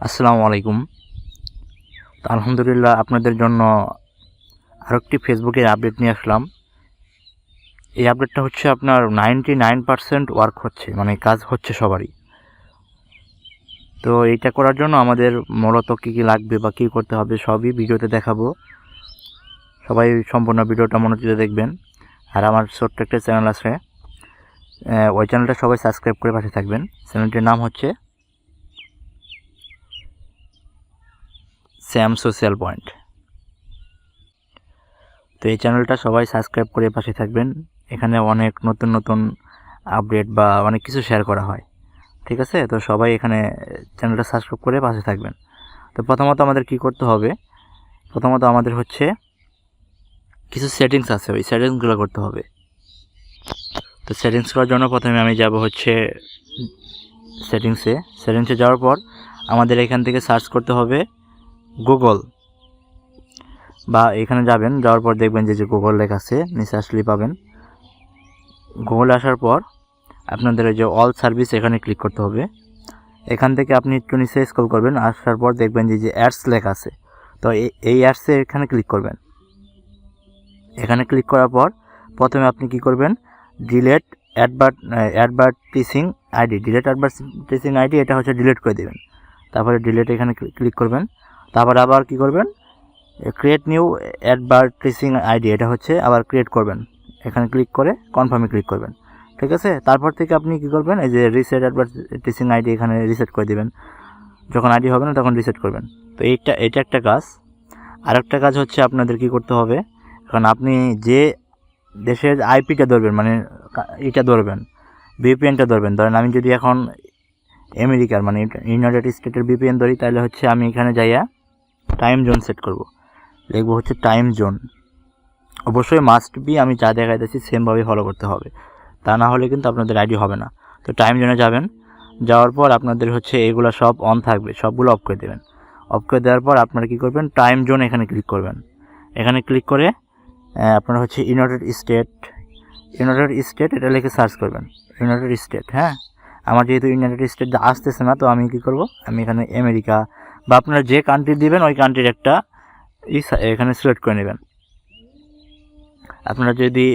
আসসালামু আলাইকুম। তো আলহামদুলিল্লাহ আপনাদের জন্য আরেকটি ফেসবুকের আপডেট নিয়ে আসলাম। এই আপডেটটা হচ্ছে আপনার 99% ওয়ার্ক হচ্ছে, মানে কাজ হচ্ছে সবারই। তো এইটা করার জন্য আমাদের মূলত কী লাগবে বা কী করতে হবে সবই ভিডিওতে দেখাবো। সবাই সম্পূর্ণ ভিডিওটা মনোযোগ দিয়ে দেখবেন। আর আমার ছোট্ট একটা চ্যানেল আছে, ওই চ্যানেলটা সবাই সাবস্ক্রাইব করে পাশে থাকবেন। চ্যানেলটির নাম হচ্ছে স্যাম সোশ্যাল পয়েন্ট। তো এই চ্যানেলটা সবাই সাবস্ক্রাইব করে পাশে থাকবেন। এখানে অনেক নতুন নতুন আপডেট বা অনেক কিছু শেয়ার করা হয়, ঠিক আছে? তো সবাই এখানে চ্যানেলটা সাবস্ক্রাইব করে পাশে থাকবেন। তো প্রথমত আমাদের কি করতে হবে, প্রথমত আমাদের হচ্ছে কিছু সেটিংস আছে, ওই সেটিংসগুলো করতে হবে। তো সেটিংস করার জন্য প্রথমে আমি যাব হচ্ছে সেটিংসে যাওয়ার পর আমাদের এখান থেকে সার্চ করতে হবে গুগল, বা এখানে যাওয়ার পর দেখবেন যে গুগল লেখা আছে, নিচে আসলেই পাবেন। গুগলে আসার পর আপনাদের এই যে অল সার্ভিস এখানে ক্লিক করতে হবে। এখান থেকে আপনি একটু নিচে স্ক্রল করবেন, আসার পর দেখবেন যে অ্যাডস লেখা আছে। তো এই অ্যাডসে এখানে ক্লিক করবেন। এখানে ক্লিক করার পর প্রথমে আপনি কি করবেন, ডিলেট অ্যাডভার্টিসিং আইডি, এটা হচ্ছে ডিলিট করে দেবেন। তারপরে ডিলেট এখানে ক্লিক করবেন। তারপর আবার কি করবেন, ক্রিয়েট নিউ অ্যাডভার্টিসিং আইডি, এটা হচ্ছে আবার ক্রিয়েট করবেন। এখানে ক্লিক করে কনফার্মে ক্লিক করবেন, ঠিক আছে? তারপর থেকে আপনি কি করবেন, এই যে রিসেট অ্যাডভার্টিসিং আইডি এখানে রিসেট করে দেবেন। যখন আইডি হবে না তখন রিসেট করবেন। তো এটা একটা কাজ। আরেকটা কাজ হচ্ছে আপনাদের কি করতে হবে, এখন আপনি যে দেশের আইপিটা ধরবেন, মানে এটা ধরবেন, ভিপিএনটা ধরবেন। ধরেন আমি যদি এখন আমেরিকার মানে ইউনাইটেড স্টেটের ভিপিএন ধরি, তাহলে হচ্ছে আমি এখানে যাইয়া টাইম জোন সেট করব। লিখবো হচ্ছে টাইম জোন। অবশ্যই মাস্ট বি আমি যা দেখাইতেছি সেমভাবে ফলো করতে হবে, তা না হলে কিন্তু আপনাদের আইডি হবে না। তো টাইম জোনে যাবেন, যাওয়ার পর আপনাদের হচ্ছে এগুলো সব অন থাকবে, সবগুলো অফ করে দেবেন। অফ করে দেওয়ার পর আপনারা কী করবেন, টাইম জোন এখানে ক্লিক করবেন। এখানে ক্লিক করে আপনারা হচ্ছে ইউনাইটেড স্টেট এটা লিখে সার্চ করবেন, ইউনাইটেড স্টেট। হ্যাঁ, আমার যেহেতু ইউনাইটেড স্টেট আসতেছে না, তো আমি কী করব, আমি এখানে আমেরিকা বা আপনারা যে কান্ট্রি দিবেন ওই কান্ট্রির একটা এখানে সিলেক্ট করে নেবেন। আপনারা যদি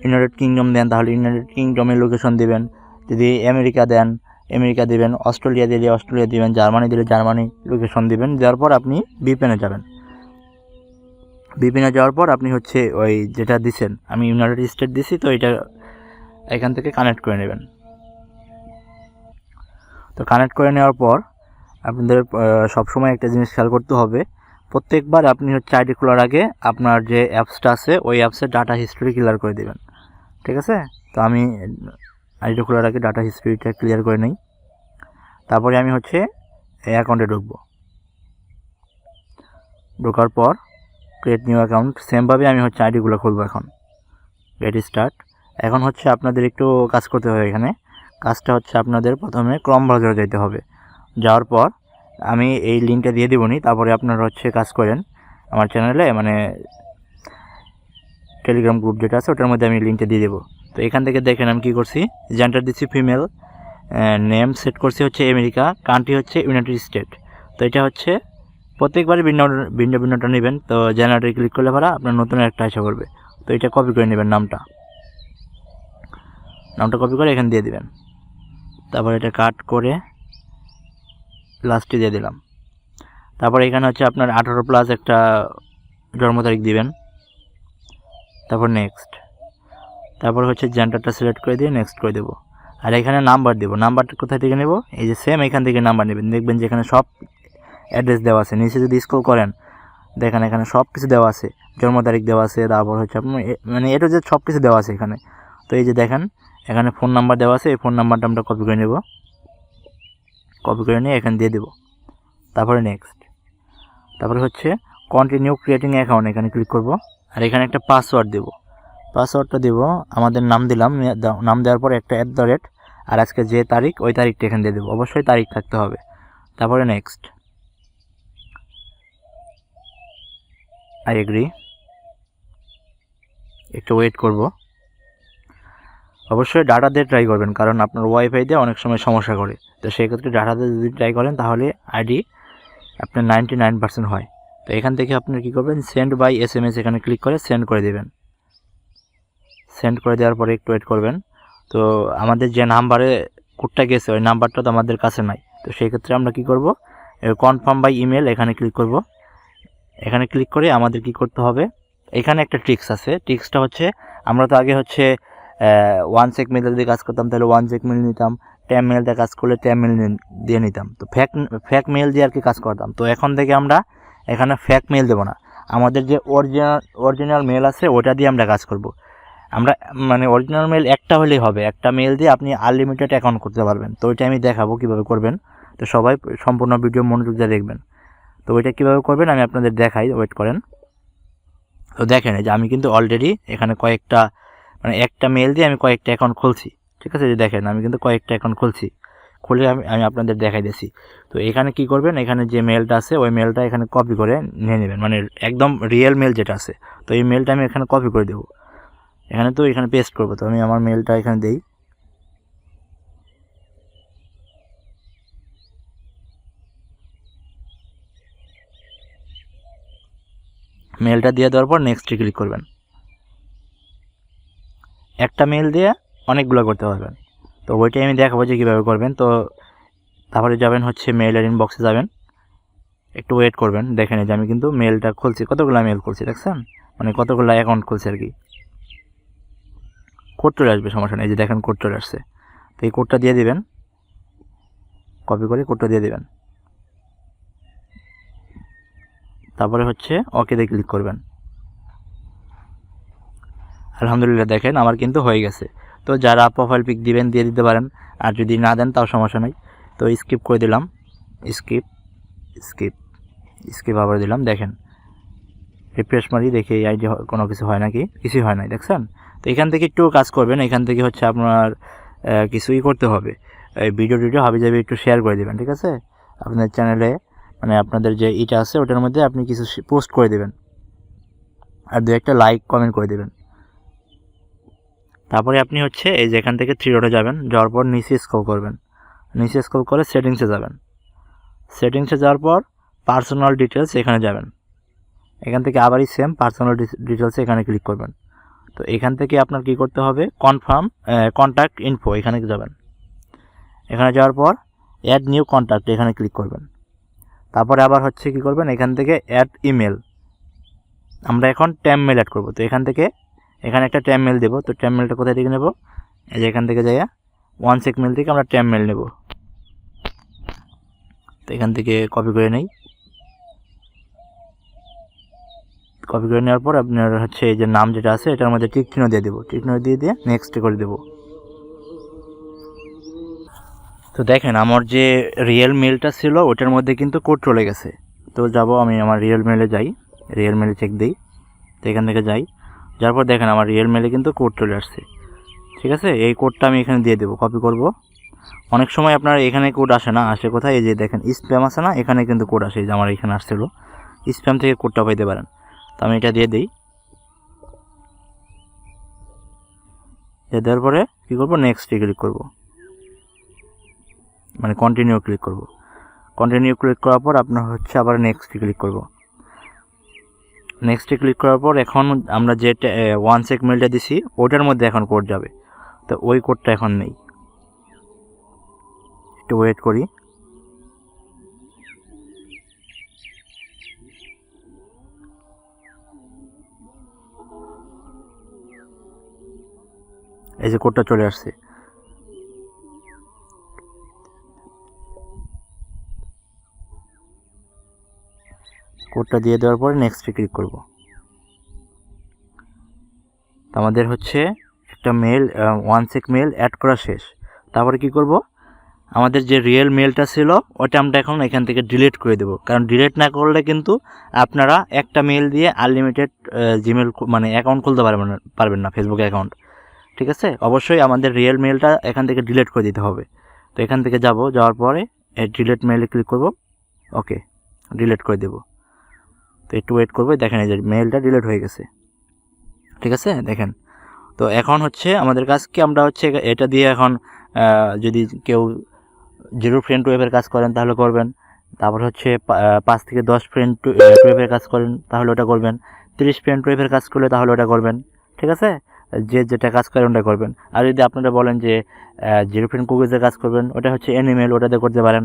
ইউনাইটেড কিংডম দেন তাহলে ইউনাইটেড কিংডমের লোকেশন দিবেন, যদি আমেরিকা দেন আমেরিকা দিবেন, অস্ট্রেলিয়া দিলে অস্ট্রেলিয়া দিবেন, জার্মানি দিলে জার্মানি লোকেশন দিবেন। দেওয়ার পর আপনি ভিপিএনে যাবেন। ভিপিএনে যাওয়ার পর আপনি হচ্ছে ওই যেটা দিছেন, আমি ইউনাইটেড স্টেট দিছি, তো এটা এখান থেকে কানেক্ট করে নেবেন। তো কানেক্ট করে নেওয়ার পর আপনাদের সবসময় একটা জিনিস খেয়াল করতে হবে, প্রত্যেকবার আপনি হচ্ছে আইডি খোলার আগে আপনার যে অ্যাপসটা আছে ওই অ্যাপসের ডাটা হিস্ট্রি ক্লিয়ার করে দেবেন, ঠিক আছে? তো আমি আইডি খোলার আগে ডাটা হিস্ট্রিটা ক্লিয়ার করে নিই। তারপরে আমি হচ্ছে এই অ্যাকাউন্টে ঢোকার পর ক্রিয়েট নিউ অ্যাকাউন্ট, সেমভাবে আমি হচ্ছে আইডিগুলো খুলবো। এখন গেট স্টার্ট। এখন হচ্ছে আপনাদের একটু কাজ করতে হবে। এখানে কাজটা হচ্ছে আপনাদের প্রথমে ক্রম ব্রাউজারে যেতে হবে। যাওয়ার পর আমি এই লিঙ্কটা দিয়ে দেবনি, তারপরে আপনারা হচ্ছে কাজ করেন আমার চ্যানেলে, মানে টেলিগ্রাম গ্রুপ যেটা আছে ওটার মধ্যে আমি লিঙ্কটা দিয়ে দেবো। তো এখান থেকে দেখেন আমি কী করছি, জেন্ডার দিচ্ছি ফিমেল, নেম সেট করছি হচ্ছে আমেরিকা, কান্ট্রি হচ্ছে ইউনাইটেড স্টেট। তো এটা হচ্ছে প্রত্যেকবারই ভিন্নটা নেবেন। তো জেনারেটরে ক্লিক করলে পরে আপনার নতুন একটা আশা করবে। তো এটা কপি করে নেবেন, নামটা কপি করে এখানে দিয়ে দিবেন। তারপর এটা কাট করে লাস্টে দিয়ে দিলাম। তারপর এখানে হচ্ছে আপনার 18+ একটা জন্ম তারিখ দিবেন। তারপর নেক্সট, তারপর হচ্ছে জেন্ডারটা সিলেক্ট করে দিয়ে নেক্সট করে দেবো। আর এখানে নাম্বার দেবো। নাম্বারটা কোথায় থেকে নেব, এই যে সেম এখান থেকে নাম্বার নেবেন। দেখবেন যে এখানে সব অ্যাড্রেস দেওয়া আছে। নিচে যদি স্ক্রল করেন দেখেন এখানে সব কিছু দেওয়া আছে, জন্ম তারিখ দেওয়া আছে, তারপর হচ্ছে আপনার মানে এটা যে সব কিছু দেওয়া আছে এখানে। তো এই যে দেখেন এখানে ফোন নাম্বার দেওয়া আছে, এই ফোন নাম্বারটা আমরা কপি করে নেব। কপি করে নিয়ে এখানে দিয়ে দেবো। তারপরে নেক্সট, তারপরে হচ্ছে কন্টিনিউ ক্রিয়েটিং অ্যাকাউন্ট, এখানে ক্লিক করব। আর এখানে একটা পাসওয়ার্ড দেবো। পাসওয়ার্ডটা দেবো, আমাদের নাম দিলাম, নাম দেওয়ার পর একটা @ আর আজকে যে তারিখ ওই তারিখটা এখানে দিয়ে দেবো। অবশ্যই তারিখ থাকতে হবে। তারপরে নেক্সট, আই এগ্রি। একটু ওয়েট করব। অবশ্যই ডাটা দিয়ে ট্রাই করবেন, কারণ আপনার ওয়াইফাই দিয়ে অনেক সময় সমস্যা করে। তো সেক্ষেত্রে ডাটা দিয়ে যদি ট্রাই করেন তাহলে আইডি আপনার 99% হয়। তো এখান থেকে আপনি কী করবেন, সেন্ড বাই SMS এখানে ক্লিক করে সেন্ড করে দেবেন। সেন্ড করে দেওয়ার পরে একটু ওয়েট করবেন। তো আমাদের যে নাম্বারে কোডটা গেছে ওই নাম্বারটা তো আমাদের কাছে নাই। তো সেই ক্ষেত্রে আমরা কি করব, কনফার্ম বাই ইমেল এখানে ক্লিক করব। এখানে ক্লিক করে আমাদের কি করতে হবে, এখানে একটা ট্রিক্স আছে। ট্রিক্সটা হচ্ছে, আমরা তো আগে হচ্ছে 1 চেক মেল দিয়ে কাজ করতাম, তাহলে 1 চেক মেল নিতাম, 10 মেল দিয়ে কাজ করলে 10 মেল দিয়ে নিতাম। তো ফ্যাক মেল দিয়ে আর কি কাজ করতাম। তো এখন থেকে আমরা এখানে ফ্যাক মেল দেবো না, আমাদের যে অরিজিনাল মেল আছে ওটা দিয়ে আমরা কাজ করব। আমরা মানে অরিজিনাল মেল একটা হলেই হবে, একটা মেল দিয়ে আপনি আনলিমিটেড অ্যাকাউন্ট করতে পারবেন। তো ওইটা আমি দেখাবো কীভাবে করবেন। তো সবাই সম্পূর্ণ ভিডিও মনোযোগ দিয়ে দেখবেন। তো ওইটা কীভাবে করবেন আমি আপনাদের দেখাই, ওয়েট করেন। তো দেখেন এই যে আমি কিন্তু অলরেডি এখানে কয়েকটা মানে একটা মেল দিয়ে আমি কয়েকটা অ্যাকাউন্ট খুলছি, ঠিক আছে। যে দেখেন আমি কিন্তু কয়েকটা অ্যাকাউন্ট খুলে আমি আপনাদের দেখাই দিয়েছি। তো এখানে কি করবেন, এখানে যে মেলটা আছে ওই মেলটা এখানে কপি করে নিয়ে নেবেন, মানে একদম রিয়েল মেল যেটা আছে। তো এই মেলটা আমি এখানে কপি করে দেবো, এখানে পেস্ট করবো। তো আমি আমার মেলটা এখানে দিই। মেলটা দিয়ে দেওয়ার পর নেক্সটে ক্লিক করবেন। একটা মেল দিয়ে অনেকগুলো করতে পারবেন। তো ওইটাই আমি দেখাবো যে কীভাবে করবেন। তো তারপরে যাবেন হচ্ছে মেলের ইনবক্সে যাবেন, একটু ওয়েট করবেন। দেখেন যে আমি কিন্তু মেলটা খুলছি, কতগুলো মেল খুলছি দেখছেন, মানে কতগুলো অ্যাকাউন্ট খুলছি আর কি। কোড চলে আসবে, সমস্যা নেই। এই যে দেখেন কোড চলে আসছে। তো এই কোডটা দিয়ে দিবেন, কপি করে কোডটা দিয়ে দিবেন। তারপরে হচ্ছে ওকেতে ক্লিক করবেন। আলহামদুলিল্লাহ দেখেন আমার কিন্তু হয়ে গেছে। তো যারা প্রোফাইল পিক দিবেন দিয়ে দিতে পারেন, আর যদি না দেন তাও সমস্যা নেই। তো স্কিপ করে দিলাম, স্কিপ স্কিপ স্কিপ আবার দিলাম। দেখেন রিফ্রেশ মারি, দেখি এই আইডি কোনো কিছু হয় নাকি, কিছুই হয় নাই দেখছেন। তো এখান থেকে একটু কাজ করবেন। এখান থেকে হচ্ছে আপনার কিছুই করতে হবে, এই ভিডিও হাবি যাবি একটু শেয়ার করে দেবেন, ঠিক আছে। আপনার চ্যানেলে মানে আপনাদের যে ইটা আছে ওটার মধ্যে আপনি কিছু পোস্ট করে দেবেন, আর দু একটা লাইক কমেন্ট করে দেবেন। তারপরে আপনি হচ্ছে এই যে এখান থেকে 3 ডটে যাবেন, যাওয়ার পর নিচে স্ক্রল করবেন। নিচে স্ক্রল করে সেটিংসে যাবেন। সেটিংসে যাওয়ার পর পার্সোনাল ডিটেলস এখানে যাবেন। এখান থেকে আবারই সেম পার্সোনাল ডিটেলসে এখানে ক্লিক করবেন। তো এখান থেকে আপনার কি করতে হবে, কনফার্ম কন্ট্যাক্ট ইনফো এখানে যাবেন। এখানে যাওয়ার পর অ্যাড নিউ কন্ট্যাক্ট এখানে ক্লিক করবেন। তারপরে আবার হচ্ছে কি করবেন, এখান থেকে অ্যাড ইমেল, আমরা এখন ট্যাম মেল অ্যাড করবো। তো এখান থেকে এখানে একটা ট্যাম মেল দেবো। তো ট্যাম মেলটা কোথায় থেকে নেব, এই যে এখান থেকে যাইয়া 1 চেক মেল থেকে আমরা ট্যাম মেল নেব। তো এখান থেকে কপি করে নেই। কপি করে নেওয়ার পর আপনার হচ্ছে এই যে নাম যেটা আছে এটার মধ্যে টিক চিহ্ন দিয়ে দেবো। টিক চিহ্ন দিয়ে নেক্সট করে দেবো। তো দেখেন আমার যে রিয়েল মেলটা ছিল ওটার মধ্যে কিন্তু কোড চলে গেছে। তো যাব আমি আমার রিয়েল মেলে যাই, রিয়েল মেলে চেক দিই। তো এখান থেকে যাই, যার পর দেখেন আমার রিয়েল মেলে কিন্তু কোড চলে আসছে, ঠিক আছে। এই কোডটা আমি এখানে দিয়ে দেবো, কপি করব। অনেক সময় আপনার এখানে কোড আসে না, আসে কোথায়, এই যে দেখেন স্প্যাম আছে না, এখানে কিন্তু কোড আসে। যে আমার এখানে আসছিল, স্প্যাম থেকে কোডটা পাইতে পারেন। তো আমি এটা দিয়ে দিই। দেওয়ার পরে কী করবো, নেক্সটে ক্লিক করব, মানে কন্টিনিউ ক্লিক করব। কন্টিনিউ ক্লিক করার পর আপনার হচ্ছে আবার নেক্সটে ক্লিক করব। নেক্সটে ক্লিক করার পর এখন আমরা যে 1 চেক মেলটা দিছি ওটার মধ্যে এখন কোড যাবে। তো ওই কোডটা এখন নেই, একটু ওয়েট করি। এই যে কোডটা চলে আসছে। কোডটা দিয়ে দেওয়ার পরে নেক্সটে ক্লিক করব। আমাদের হচ্ছে একটা মেল 1 চেক মেল অ্যাড করা শেষ। তারপরে কি করব, আমাদের যে রিয়েল মেলটা ছিল ওটা আমরা এখন এখান থেকে ডিলিট করে দেবো। কারণ ডিলিট না করলে কিন্তু আপনারা একটা মেল দিয়ে আনলিমিটেড জিমেল মানে অ্যাকাউন্ট খুলতে পারবেন না, ফেসবুক অ্যাকাউন্ট, ঠিক আছে। অবশ্যই আমাদের রিয়েল মেলটা এখান থেকে ডিলিট করে দিতে হবে। তো এখান থেকে যাওয়ার পরে ডিলিট মেলে ক্লিক করব, ওকে ডিলিট করে দেব। তো একটু ওয়েট করবো, দেখেন এই যে মেলটা ডিলিট হয়ে গেছে, ঠিক আছে দেখেন। তো এখন হচ্ছে আমাদের কাজ কি, আমরা হচ্ছে এটা দিয়ে এখন যদি কেউ জিরো ফ্রেন্ড ওয়েবের কাজ করেন তাহলে করবেন, তারপর হচ্ছে 5 থেকে 10 ফ্রেন্ড টুয়েভের কাজ করেন তাহলে ওটা করবেন, 30 ফ্রেন্ড টুয়েভের কাজ করলে তাহলে ওটা করবেন, ঠিক আছে? যে যেটা কাজ করেন ওটা করবেন। আর যদি আপনারা বলেন যে 0 ফ্রেন্ড কুকিজের কাজ করবেন, ওটা হচ্ছে অ্যানিমেল, ওটাতে করতে পারেন।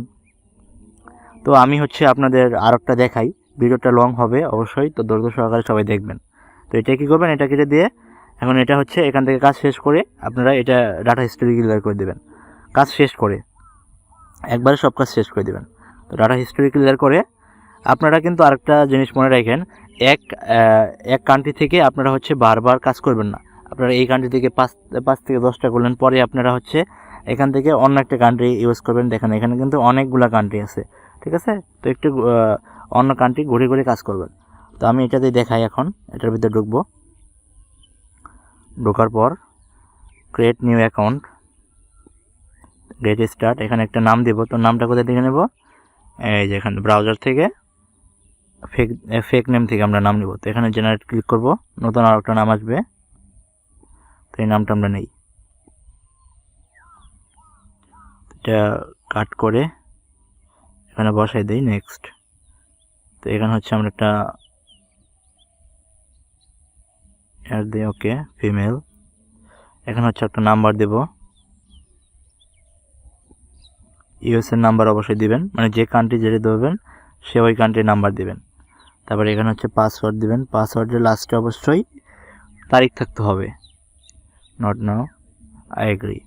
তো আমি হচ্ছে আপনাদের আর একটা দেখাই, ভিডিওটা লং হবে অবশ্যই, তো ধৈর্য সহকারে সবাই দেখবেন। তো এটা কী করবেন, এটা কেটে দিয়ে এখন এটা হচ্ছে এখান থেকে কাজ শেষ করে আপনারা এটা ডাটা হিস্ট্রি ক্লিয়ার করে দেবেন। কাজ শেষ করে একবারে সব কাজ শেষ করে দেবেন। তো ডাটা হিস্ট্রি ক্লিয়ার করে আপনারা কিন্তু আরেকটা জিনিস মনে রাখেন, এক কান্ট্রি থেকে আপনারা হচ্ছে বারবার কাজ করবেন না। আপনারা এই কান্ট্রি থেকে 5 থেকে 10টা করলেন, পরে আপনারা হচ্ছে এখান থেকে অন্য একটা কান্ট্রি ইউজ করবেন। দেখেন এখানে কিন্তু অনেকগুলো কান্ট্রি আছে, ঠিক আছে? তো একটু অন্য কান্ট্রি ঘুরে ঘুরে কাজ করবেন। তো আমি এটাতেই দেখাই, এখন এটার ভিতরে ঢুকবো। ঢোকার পর create new account, get start, এখানে একটা নাম দেব। তো নামটা কোথায় থেকে নেব, এই যে এখানে ব্রাউজার থেকে ফেক নেম থেকে আমরা নাম নেব। তো এখানে জেনারেট ক্লিক করব, নতুন আর একটা নাম আসবে, তো এই নামটা আমরা নেই। এটা কাট করে এখানে বসাই দিই, নেক্সট। তো এখানে হচ্ছে আমরা একটা অ্যাড দিই, ওকে, ফিমেল। এখানে হচ্ছে একটা নাম্বার দেব, ইউএসএর নাম্বার অবশ্যই দিবেন, মানে যে কান্ট্রি যেটা দেবেন সে ওই কান্ট্রির নাম্বার দিবেন। তারপরে এখানে হচ্ছে পাসওয়ার্ড দিবেন, পাসওয়ার্ডের লাস্টে অবশ্যই তারিখ থাকতে হবে, নট নাও, আই এগ্রি।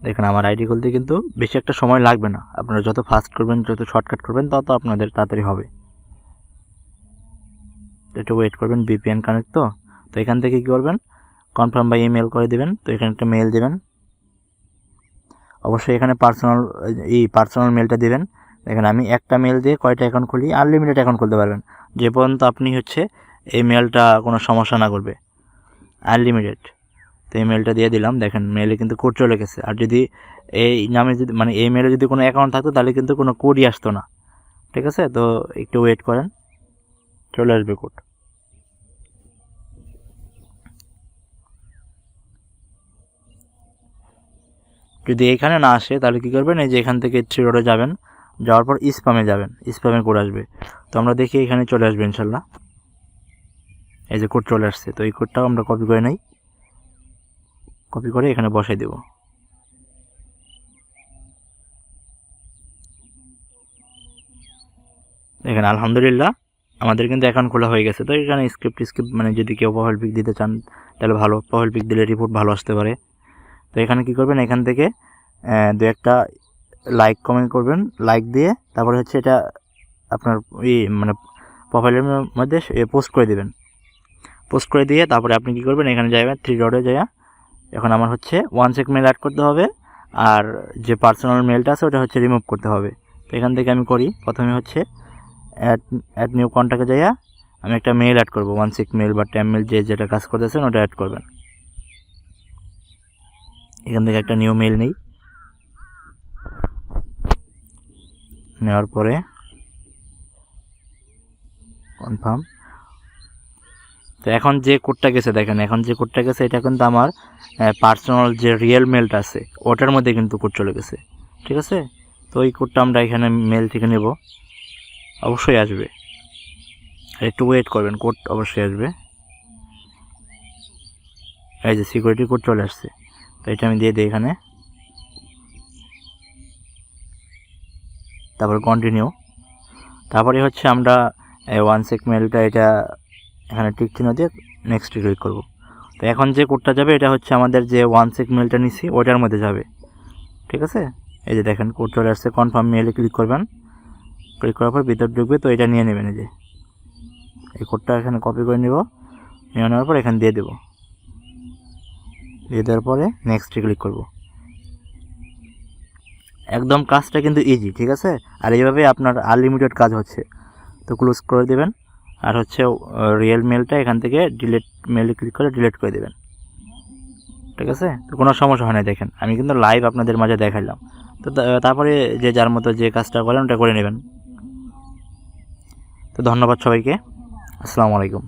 দেখেন আমার আইডি খুলতে কিন্তু বেশি একটা সময় লাগবে না, আপনারা যত ফাস্ট করবেন, যত শর্টকাট করবেন, তত আপনাদের তাড়াতাড়ি হবে। একটু ওয়েট করবেন, ভিপিএন কানেক্ট তো এখান থেকে কী করবেন, কনফার্ম বাই ইমেল করে দেবেন। তো এখানে একটা মেল দেবেন, অবশ্যই এখানে পার্সোনাল মেলটা দিবেন। দেখেন আমি একটা মেল দিয়ে কয়টা অ্যাকাউন্ট খুলি, আনলিমিটেড অ্যাকাউন্ট খুলতে পারবেন, যে পর্যন্ত আপনি হচ্ছে এই মেলটা কোনো সমস্যা না করবে, আনলিমিটেড। তো এই মেলটা দিয়ে দিলাম, দেখেন মেলে কিন্তু কোড চলে গেছে। আর যদি এই নামে যদি মানে এই মেলে যদি কোনো অ্যাকাউন্ট থাকতো তাহলে কিন্তু কোনো কোডই আসতো না, ঠিক আছে? তো একটু ওয়েট করেন, চলে আসবে কোড। যদি এখানে না আসে তাহলে কী করবেন, এই যে এখান থেকে 3 ডটে যাবেন, যাওয়ার পর স্প্যামে যাবেন, স্প্যামে কোড আসবে। তো আমরা দেখি এখানে চলে আসবে ইনশাল্লাহ, এই যে কোড চলে আসছে। তো এই কোডটাও আমরা কপি করে নিই, কপি করে এখানে বসাই দেব। দেখেন আলহামদুলিল্লাহ আমাদের কিন্তু অ্যাকাউন্ট খোলা হয়ে গেছে। তো এখানে স্ক্রিপ্ট মানে যদি কেউ প্রোফাইল পিক দিতে চান তাহলে ভালো, প্রোফাইল পিক দিলে রিপোর্ট ভালো আসতে পারে। তো এখানে কী করবেন, এখান থেকে 2-1টা লাইক কমেন্ট করবেন, লাইক দিয়ে তারপরে হচ্ছে এটা আপনার মানে প্রোফাইলের মধ্যে পোস্ট করে দেবেন। পোস্ট করে দিয়ে তারপরে আপনি কী করবেন, এখানে যাবেন 3 ডটে যাইয়া, এখন আমার হচ্ছে 1 চেক মেল অ্যাড করতে হবে, আর যে পার্সোনাল মেলটা আছে ওটা হচ্ছে রিমুভ করতে হবে। তো এখান থেকে আমি করি, প্রথমে হচ্ছে অ্যাড নিউ কন্ট্যাক্টে যাইয়া আমি একটা মেল অ্যাড করবো, 1 চেক মেল বা 10 মেল, যেটা কাজ করতেছেন ওটা অ্যাড করবেন। এখান থেকে একটা নিউ মেল নেই, নেওয়ার পরে কনফার্ম। তো এখন যে কোডটা গেছে দেখেন, এখন যে কোডটা গেছে এটা কিন্তু আমার পার্সোনাল যে রিয়েল মেলটা আছে ওটার মধ্যে কিন্তু কোড চলে গেছে, ঠিক আছে? তো ওই কোডটা আমরা এখানে মেল থেকে নেব, অবশ্যই আসবে, আর একটু ওয়েট করবেন, কোড অবশ্যই আসবে। এই যে সিকিউরিটি কোড চলে আসছে, তো এটা আমি দিয়ে দিই এখানে, তারপর কন্টিনিউ। তারপরে হচ্ছে আমরা 1 চেক মেলটা এটা এখানে টিক চিহ্ন দিয়ে নেক্সট ক্লিক করব। তো এখন যে কোডটা যাবে এটা হচ্ছে আমাদের যে 1 চেক মেলটা নিছি ওটার মধ্যে যাবে, ঠিক আছে? এই যে দেখেন কোড চলে আসছে, কনফার্ম মেলে ক্লিক করবেন, ক্লিক করার পর ভিতর ঢুকবে, তো এটা নিয়ে নেবেন। এই যে এই কোডটা এখানে কপি করে নেব, নিয়ে নেওয়ার পর এখানে দিয়ে দেব, দিয়ে দেওয়ার পরে নেক্সটে ক্লিক করব। একদম কাজটা কিন্তু ইজি, ঠিক আছে? আর এইভাবে আপনার আনলিমিটেড কাজ হচ্ছে। তো ক্লোজ করে দেবেন, আর হচ্ছে রিয়েল মেলটা এখান থেকে ডিলিট মেলে ক্লিক করে ডিলিট করে দেবেন, ঠিক আছে? তো কোনো সমস্যা হয় না, দেখেন আমি কিন্তু লাইভ আপনাদের মাঝে দেখাইলাম। তো তারপরে যে যার মতো যে কাজটা করেন ওটা করে নেবেন। তো ধন্যবাদ সবাইকে, আসসালামু আলাইকুম।